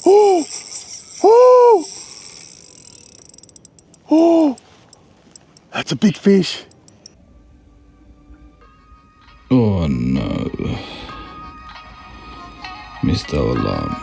Oh! Oh! Oh! That's a big fish. Oh no. Missed our alarm.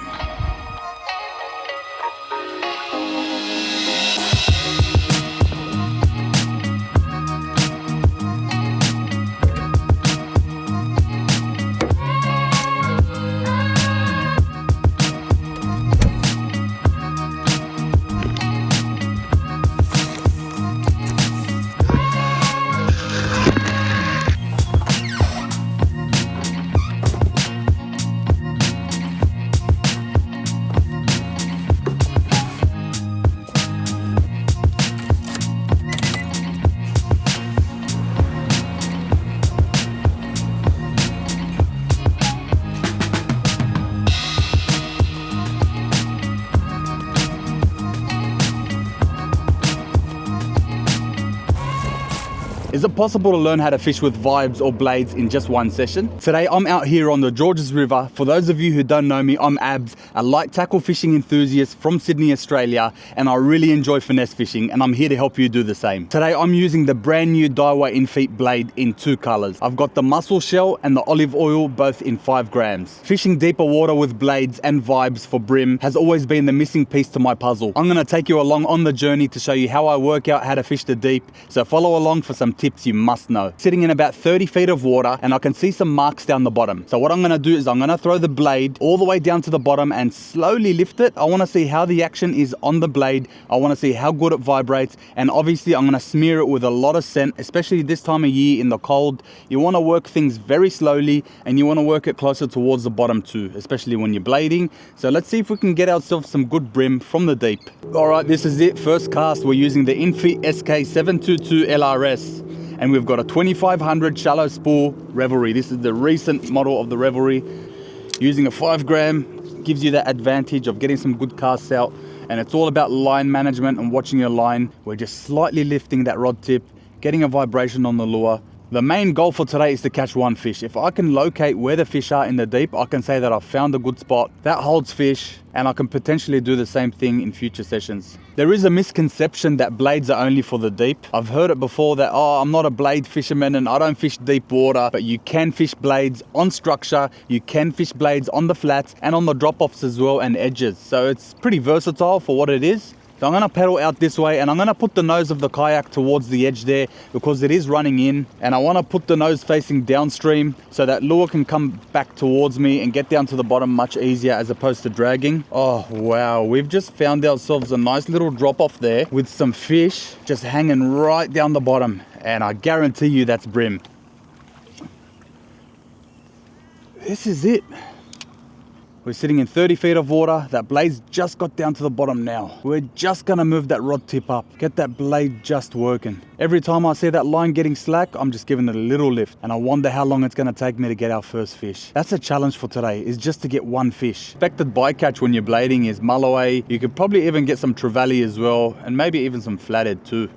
Is it possible to learn how to fish with vibes or blades in just one session? Today I'm out here on the Georges River. For those of you who don't know me, I'm Abs, a light tackle fishing enthusiast from Sydney, Australia, and I really enjoy finesse fishing, and I'm here to help you do the same. Today I'm using the brand new Daiwa Infeet blade in 2 colors. I've got the mussel shell and the olive oil, both in 5 grams. Fishing deeper water with blades and vibes for bream has always been the missing piece to my puzzle. I'm gonna take you along on the journey to show you how I work out how to fish the deep, so follow along for some tips you must know. Sitting in about 30 feet of water, and I can see some marks down the bottom. So what I'm gonna do is I'm gonna throw the blade all the way down to the bottom and slowly lift it. I wanna see how the action is on the blade. I wanna see how good it vibrates, and obviously I'm gonna smear it with a lot of scent, especially this time of year in the cold. You wanna work things very slowly, and you wanna work it closer towards the bottom too, especially when you're blading. So let's see if we can get ourselves some good bream from the deep. All right, this is it, first cast. We're using the Infeet SK 722 LRS. And we've got a 2500 shallow spool Revelry. This is the recent model of the Revelry. Using a 5 gram gives you that advantage of getting some good casts out, and it's all about line management and watching your line. We're just slightly lifting that rod tip, getting a vibration on the lure. The main goal for today is to catch one fish. If I can locate where the fish are in the deep, I can say that I've found a good spot that holds fish, and I can potentially do the same thing in future sessions. There is a misconception that blades are only for the deep. I've heard it before that, oh, I'm not a blade fisherman and I don't fish deep water, but you can fish blades on structure, you can fish blades on the flats and on the drop-offs as well and edges. So it's pretty versatile for what it is. So I'm gonna pedal out this way, and I'm gonna put the nose of the kayak towards the edge there because it is running in, and I wanna put the nose facing downstream so that lure can come back towards me and get down to the bottom much easier as opposed to dragging. Oh wow, we've just found ourselves a nice little drop off there with some fish just hanging right down the bottom, and I guarantee you that's bream. This is it. We're sitting in 30 feet of water. That blade's just got down to the bottom now. We're just gonna move that rod tip up, get that blade just working. Every time I see that line getting slack, I'm just giving it a little lift, and I wonder how long it's gonna take me to get our first fish. That's a challenge for today, is just to get one fish. Expected bycatch when you're blading is amachlaoui. You could probably even get some trevally as well, and maybe even some flathead too.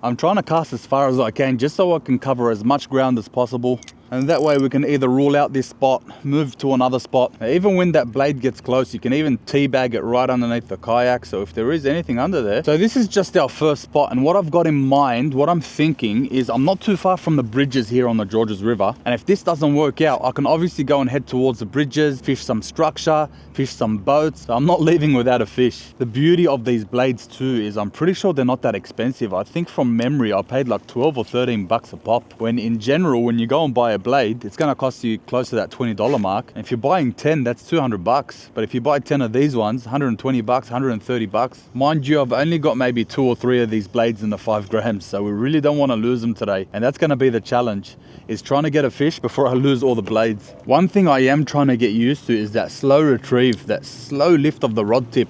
I'm trying to cast as far as I can just so I can cover as much ground as possible, and that way we can either rule out this spot, move to another spot. Now, even when that blade gets close, you can even teabag it right underneath the kayak, so if there is anything under there. So this is just our first spot, and what I've got in mind, what I'm thinking is I'm not too far from the bridges here on the Georges River, and if this doesn't work out, I can obviously go and head towards the bridges, fish some structure, fish some boats. So I'm not leaving without a fish. The beauty of these blades too is I'm pretty sure they're not that expensive. I think from memory I paid like 12 or 13 bucks a pop, when in general when you go and buy a blade it's going to cost you close to that $20 mark. And if you're buying 10, that's 200 bucks, but if you buy 10 of these ones, 120 bucks, 130 bucks. Mind you, I've only got maybe 2 or 3 of these blades in the 5 grams, so we really don't want to lose them today, and that's going to be the challenge, is trying to get a fish before I lose all the blades. One thing I am trying to get used to is that slow retrieve, that slow lift of the rod tip.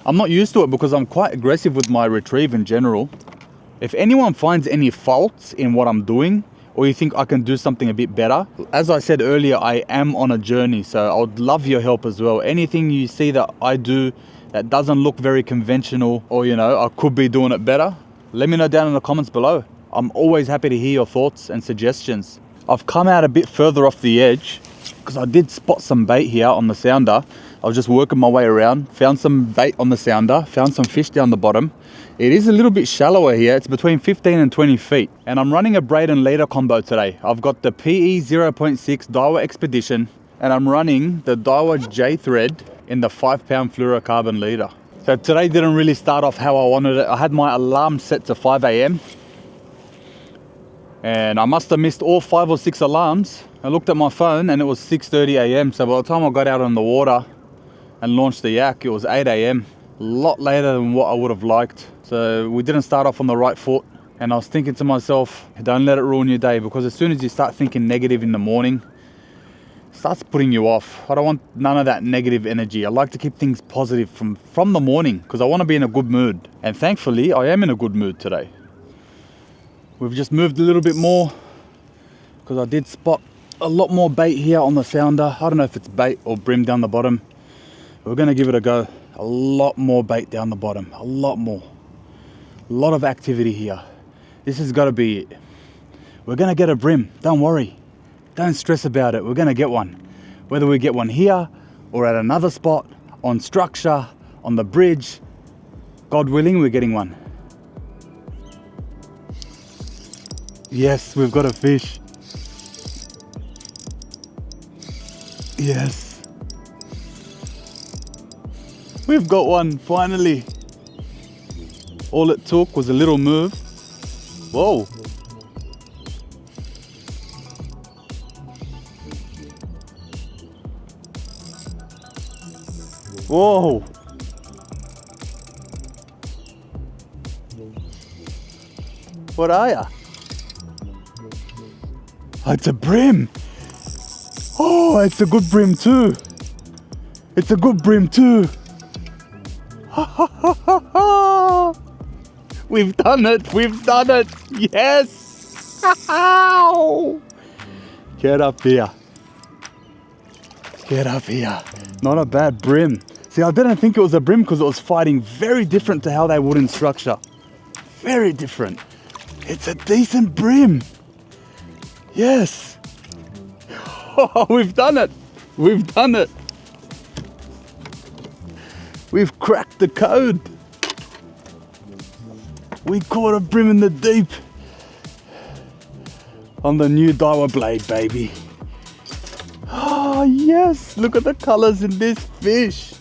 I'm not used to it because I'm quite aggressive with my retrieve in general. If anyone finds any faults in what I'm doing, or you think I can do something a bit better, as I said earlier, I am on a journey, so I would love your help as well. Anything you see that I do that doesn't look very conventional, or you know, I could be doing it better, let me know down in the comments below. I'm always happy to hear your thoughts and suggestions. I've come out a bit further off the edge, because I did spot some bait here on the sounder. I was just working my way around, found some bait on the sounder, found some fish down the bottom. It is a little bit shallower here. It's between 15 and 20 feet. And I'm running a braid and leader combo today. I've got the PE 0.6 Daiwa Expedition, and I'm running the Daiwa J thread in the 5-pound fluorocarbon leader. So today didn't really start off how I wanted it. I had my alarm set to 5 a.m. and I must have missed all 5 or 6 alarms. I looked at my phone and it was 6:30 a.m. So by the time I got out on the water and launched the yak, it was 8 a.m. A lot later than what I would have liked. So we didn't start off on the right foot. And I was thinking to myself, don't let it ruin your day, because as soon as you start thinking negative in the morning, it starts putting you off. I don't want none of that negative energy. I like to keep things positive from the morning, because I want to be in a good mood. And thankfully, I am in a good mood today. We've just moved a little bit more, because I did spot a lot more bait here on the sounder. I don't know if it's bait or bream down the bottom. We're going to give it a go. A lot more bait down the bottom. A lot more. A lot of activity here. This has got to be it. We're going to get a bream. Don't worry. Don't stress about it. We're going to get one. Whether we get one here or at another spot, on structure, on the bridge, God willing, we're getting one. Yes, we've got a fish. Yes. We've got one, finally. All it took was a little move. Whoa. Whoa. What are ya? Oh, it's a bream. Oh, it's a good bream too. It's a good bream too. We've done it. We've done it. Yes. Get up here. Get up here. Not a bad bream. See, I didn't think it was a bream because it was fighting very different to how they would in structure. Very different. It's a decent bream. Yes. Oh, we've done it. We've done it. We've cracked the code. We caught a bream in the deep on the new Daiwa blade, baby. Oh yes, look at the colors in this fish.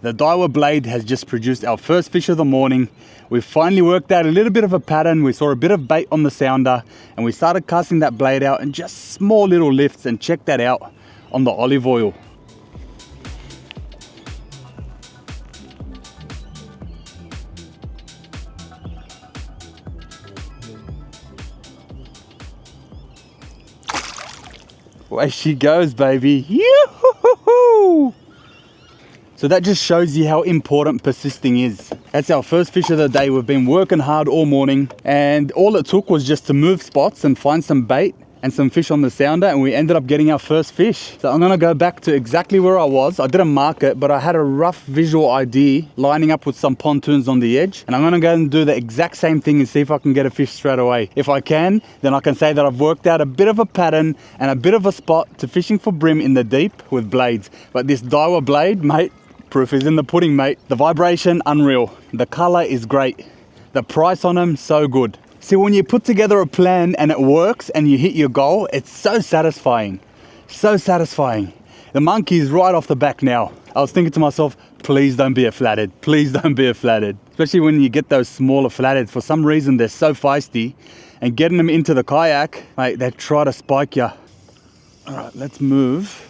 The Daiwa blade has just produced our first fish of the morning. We finally worked out a little bit of a pattern. We saw a bit of bait on the sounder and we started casting that blade out in just small little lifts, and check that out on the olive oil. Away she goes, baby. Yoo-hoo-hoo-hoo! So that just shows you how important persisting is. That's our first fish of the day. We've been working hard all morning, and all it took was just to move spots and find some bait and some fish on the sounder, and we ended up getting our first fish. So I'm gonna go back to exactly where I was. I didn't mark it, but I had a rough visual idea lining up with some pontoons on the edge, and I'm gonna go and do the exact same thing and see if I can get a fish straight away. If I can, then I can say that I've worked out a bit of a pattern and a bit of a spot to fishing for bream in the deep with blades. But this Daiwa blade, mate, proof is in the pudding, mate. The vibration, unreal. The color is great. The price on them, so good. See, when you put together a plan and it works and you hit your goal, it's so satisfying. So satisfying. The monkey's right off the back now. I was thinking to myself, please don't be a flathead. Please don't be a flathead. Especially when you get those smaller flatheads. For some reason, they're so feisty. And getting them into the kayak, mate, they try to spike you. All right, let's move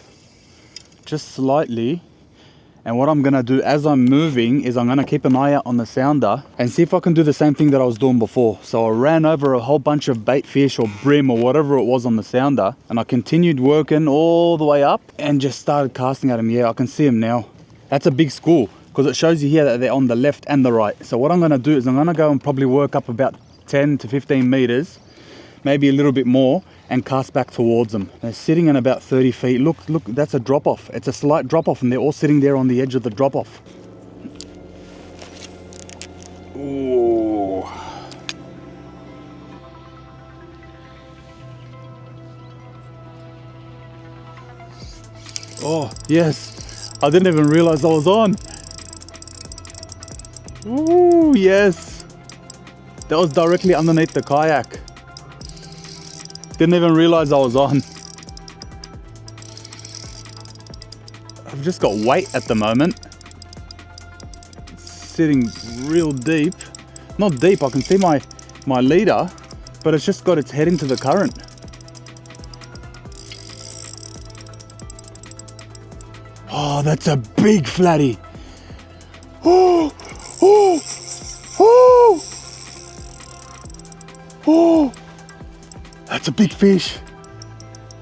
just slightly. And what I'm gonna do as I'm moving is I'm gonna keep an eye out on the sounder and see if I can do the same thing that I was doing before. So I ran over a whole bunch of bait fish or bream or whatever it was on the sounder, and I continued working all the way up and just started casting at them. Yeah, I can see them now. That's a big school because it shows you here that they're on the left and the right. So what I'm gonna do is I'm gonna go and probably work up about 10 to 15 meters, maybe a little bit more, and cast back towards them. They're sitting in about 30 feet. Look, that's a drop off. It's a slight drop off and they're all sitting there on the edge of the drop off. Ooh. Oh, yes. I didn't even realize I was on. Ooh, yes. That was directly underneath the kayak. Didn't even realize I was on. I've just got weight at the moment. It's sitting real deep. Not deep, I can see my leader, but it's just got its head into the current. Oh, that's a big flatty. Oh, oh, oh, oh. That's a big fish.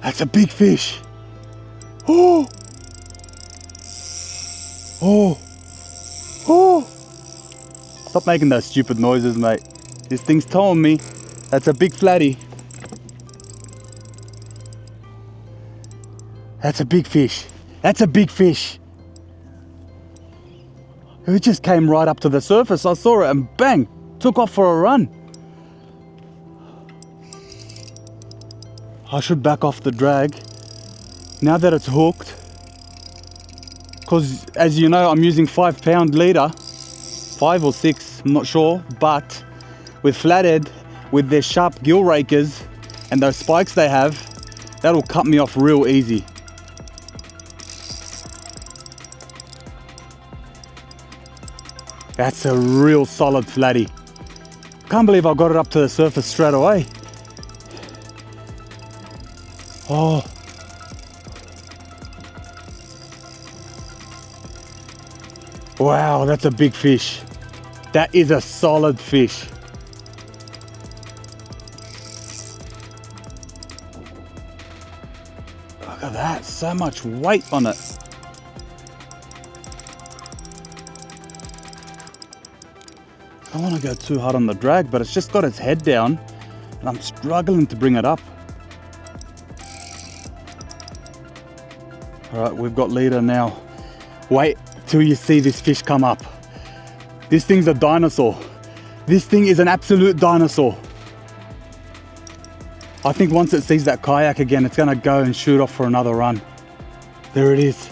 That's a big fish. Oh, oh, oh. Stop making those stupid noises, mate. This thing's telling me that's a big flatty. That's a big fish. That's a big fish. It just came right up to the surface. I saw it and bang, took off for a run. I should back off the drag now that it's hooked, because as you know, I'm using 5 pound leader, 5 or 6, I'm not sure, but with flathead, with their sharp gill rakers and those spikes they have, that'll cut me off real easy. That's a real solid flatty. Can't believe I got it up to the surface straight away. Oh. Wow, that's a big fish. That is a solid fish. Look at that, so much weight on it. I don't want to go too hard on the drag, but it's just got its head down and I'm struggling to bring it up. All right, we've got leader now. Wait till you see this fish come up. This thing's a dinosaur. This thing is an absolute dinosaur. I think once it sees that kayak again, it's gonna go and shoot off for another run. There it is.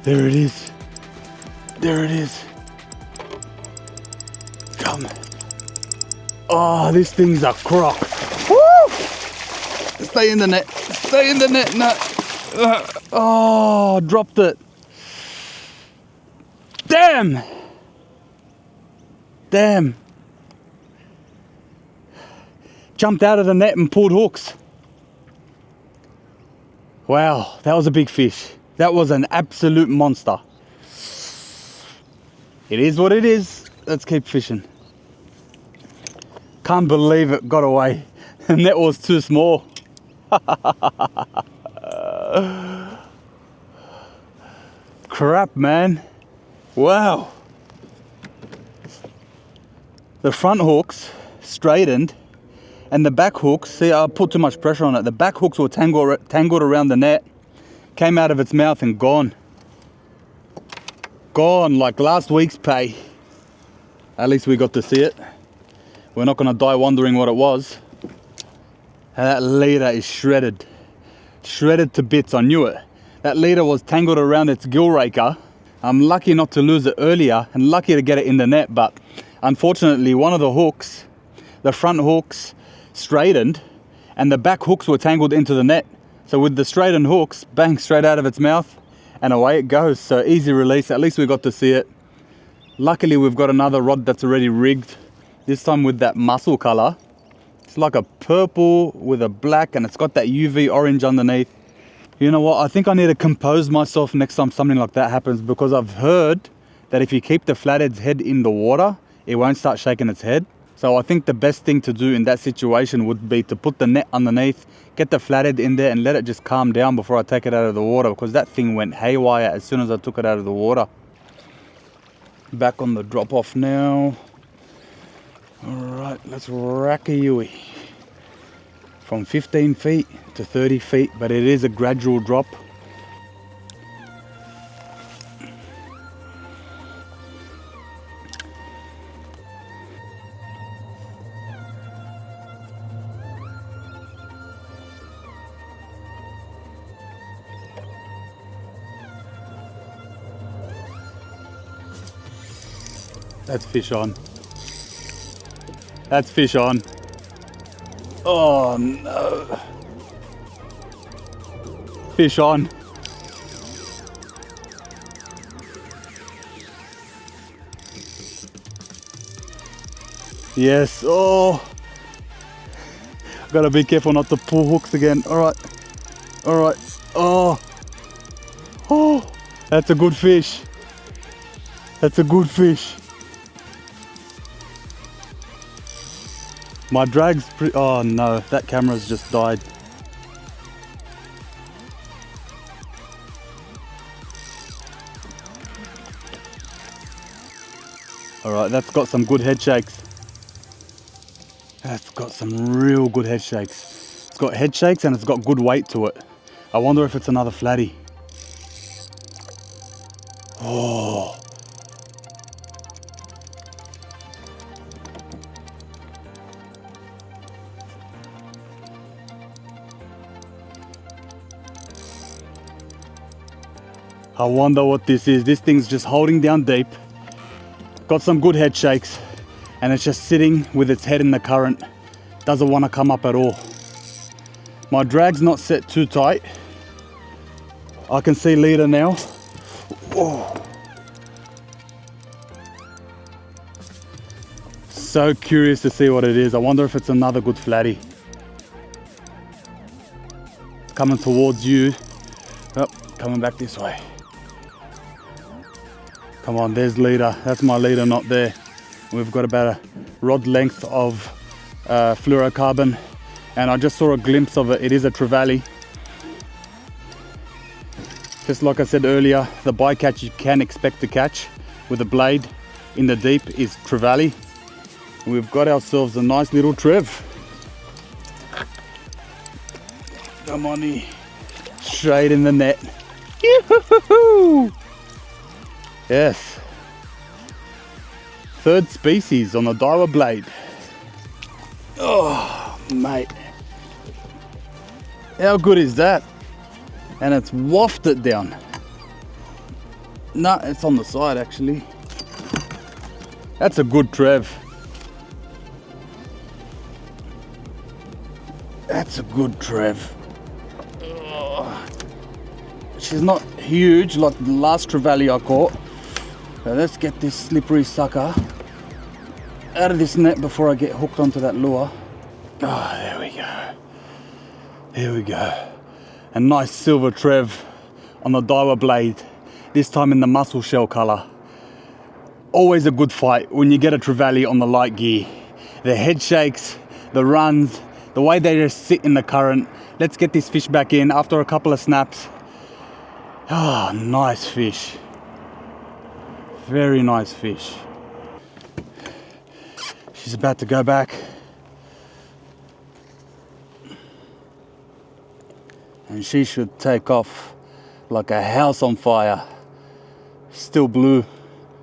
There it is. There it is. Come. Oh, this thing's a croc. Woo! Stay in the net. Stay in the net. No. Oh, dropped it. Damn. Damn. Jumped out of the net and pulled hooks. Wow, that was a big fish. That was an absolute monster. It is what it is. Let's keep fishing. Can't believe it got away. The net was too small. Crap, man. Wow. The front hooks straightened and the back hooks, see, I put too much pressure on it. The back hooks were tangled around the net, came out of its mouth and gone. Gone like last week's pay. At least we got to see it. We're not gonna die wondering what it was. And that leader is shredded. Shredded to bits, I knew it. That leader was tangled around its gill raker. I'm lucky not to lose it earlier and lucky to get it in the net, but unfortunately one of the hooks, the front hooks straightened and the back hooks were tangled into the net. So with the straightened hooks, bang, straight out of its mouth and away it goes. So easy release, at least we got to see it. Luckily we've got another rod that's already rigged, this time with that muscle color. It's like a purple with a black and it's got that UV orange underneath. You know what, I think I need to compose myself next time something like that happens, because I've heard that if you keep the flathead's head in the water, it won't start shaking its head. So I think the best thing to do in that situation would be to put the net underneath, get the flathead in there and let it just calm down before I take it out of the water, because that thing went haywire as soon as I took it out of the water. Back on the drop off now. All right, let's rack a Yui. From 15 feet to 30 feet, but it is a gradual drop. That's fish on. That's fish on. Oh no. Fish on. Yes. Oh. Gotta be careful not to pull hooks again. Alright. Alright. Oh. Oh. That's a good fish. That's a good fish. My drag's oh no, that camera's just died. Alright, that's got some good head shakes. That's got some real good head shakes. It's got head shakes and it's got good weight to it. I wonder if it's another flatty. Oh. I wonder what this is. This thing's just holding down deep. Got some good head shakes and it's just sitting with its head in the current. Doesn't want to come up at all. My drag's not set too tight. I can see leader now. Oh. So curious to see what it is. I wonder if it's another good flatty. It's coming towards you. Oh, coming back this way. Come on, there's leader. That's my leader, not there. We've got about a rod length of fluorocarbon, and I just saw a glimpse of it. It is a trevally. Just like I said earlier, the bycatch you can expect to catch with a blade in the deep is trevally. We've got ourselves a nice little trev. Come on here. Straight in the net. Yoo-hoo-hoo-hoo! Yes. Third species on the Daiwa blade. Oh, mate. How good is that? And it's wafted down. No, it's on the side actually. That's a good trev. That's a good trev. Oh. She's not huge like the last trevally I caught. So let's get this slippery sucker out of this net before I get hooked onto that lure. Oh, there we go. There we go. A nice silver trev on the Daiwa blade, this time in the mussel shell color. Always a good fight when you get a trevally on the light gear. The head shakes, the runs, the way they just sit in the current. Let's get this fish back in after a couple of snaps. Ah, oh, nice fish. Very nice fish. She's about to go back. And she should take off like a house on fire. Still blue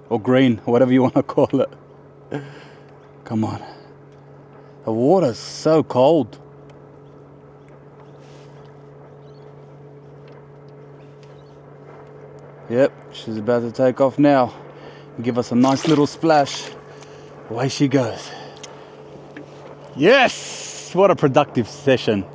or green, whatever you want to call it. Come on. The water's so cold. Yep, she's about to take off now. Give us a nice little splash. Away she goes. Yes! What a productive session.